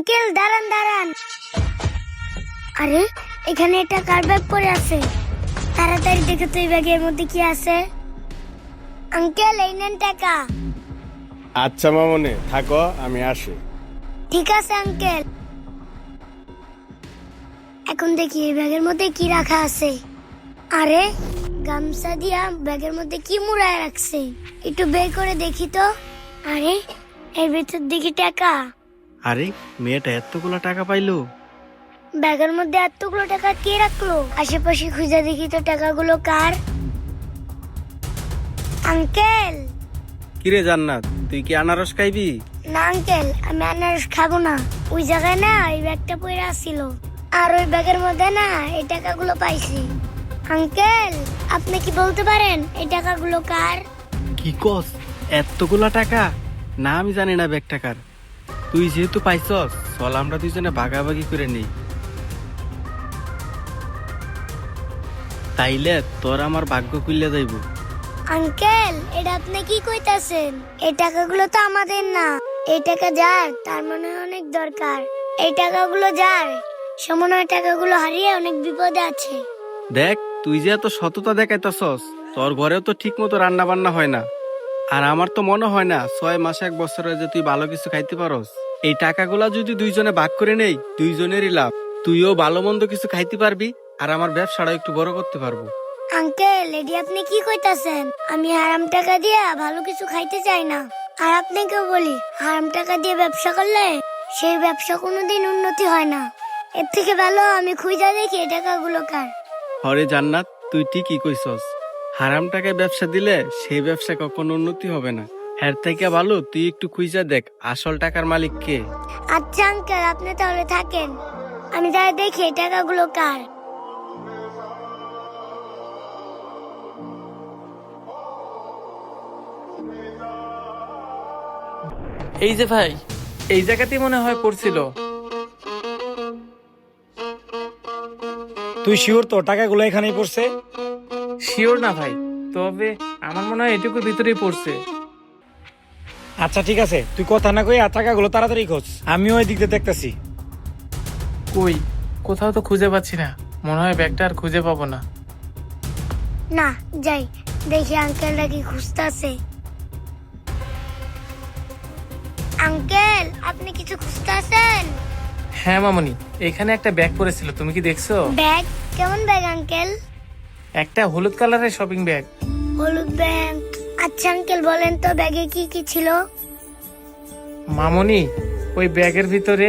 Uncle দাঁড়ান দাঁড়ান। আরে এখানে একটা কার ব্যাগ পড়ে আছে, তাড়াতাড়ি দেখে তো এই ব্যাগের মধ্যে কি আছে। আঙ্কেল এই নেন টাকা। আচ্ছা মামনি, থাকো, আমি আসি। ঠিক আছে আঙ্কেল। এখন দেখি এই ব্যাগের মধ্যে কি রাখা আছে। আরে গামছা দিয়া ব্যাগের মধ্যে কি মুড়ায় রাখছে, একটু বের করে দেখি তো। আরে এর ভিতর দেখি টাকা। আরে মেয়েটা এতগুলো টাকা পাইলো? ব্যাগের মধ্যে এতগুলো টাকা কে রাখলো? আশেপাশে খুঁজে দেখি তো টাকাগুলো কার। আঙ্কেল। কিরে জান্নাত, তুই কি আনারস খাইবি? না আঙ্কেল, আমি আনারস খাবো না। ওই জায়গায় না এই ব্যাগটা পড়ে আসছিল, আর ওই ব্যাগের মধ্যে না এই টাকাগুলো পাইছি। আঙ্কেল আপনি কি বলতে পারেন এই টাকাগুলো কার? কি কস, এতগুলা টাকা? না আমি জানি না ব্যাগ টাকার। তুই যেহেতু পাইছস, চল আমরা দুইজনে ভাগাভাগি করে নেই। তাইলে তোর আমার ভাগ্য খুললে যাইব। আঙ্কেল এটা আপনি কি কইতাছেন? এই টাকাগুলো তো আমাদের না। এই টাকা যার তার মনে হয় অনেক দরকার। এই টাকাগুলো যার সে মনে হয় টাকাগুলো হারিয়ে অনেক বিপদে আছে। দেখ, তুই যে এত সততা দেখাইতাছস, তোর ঘরেও তো ঠিক মতো রান্না বান্না হয় না। আর আমার তো মনে হয় না 6 মাস 1 বছরে যে তুই ভালো কিছু খাইতে পারস। এই টাকাগুলা যদি দুইজনে ভাগ করে নেই, দুইজনেরই লাভ। তুইও ভালো মন্দ কিছু খাইতে পারবি, আর আমার ব্যবসাটা একটু বড় করতে পারবো। আঙ্কেল এডি আপনি কি কইতাছেন? আমি হারাম টাকা দিয়ে ভালো কিছু খাইতে চাই না। আর আপনাকেও বলি, হারাম টাকা দিয়ে ব্যবসা করলে সেই ব্যবসা কোনোদিন উন্নতি হয় না। এর থেকে ভালো আমি খুঁজা দেখি এই টাকাগুলো কার। হরে জান্নাত, তুই ঠিকই কইছস। হারাম টাকায় ব্যবসা দিলে সেই ব্যবসা কখনো উন্নতি হবে না। এর থেকে ভালো তুই একটু খুঁজা দেখ আসল টাকার মালিক কে। আচ্ছা আঙ্কেল আপনি তাহলে থাকেন, আমি যাই দেখি এই টাকাগুলো কার। এই যে ভাই, এই জায়গাতেই মনে হয় পড়ছিল। তুই শিওর তো টাকাগুলো এখানেই পড়ছে? শিওর না ভাই, তবে আমার মনে হয় এটুকুর ভিতরেই পড়ছে। আচ্ছা ঠিক আছে, তুই কথা না কই আর টাকাগুলো তাড়াতাড়ি খোঁজ, আমিও ওই দিক দিয়ে দেখতেছি। কই, কোথাও তো খুঁজে পাচ্ছি না। মনে হয় ব্যাগটা আর খুঁজে পাবো না। না যাই দেখি আঙ্কেলটা কি খুঁজতেছে। আঙ্কেল আপনি কিছু খুঁজতেছেন? হ্যাঁ মামনি, এখানে একটা ব্যাগ পড়েছিল, তুমি কি দেখছো? ব্যাগ? কেমন ব্যাগ আঙ্কেল? একটা হলুদ কালারের শপিং ব্যাগ। হলুদ ব্যাগ? আচ্ছা আঙ্কেল বলেন তো ব্যাগে কি কি ছিল? মামনি, ওই ব্যাগের ভিতরে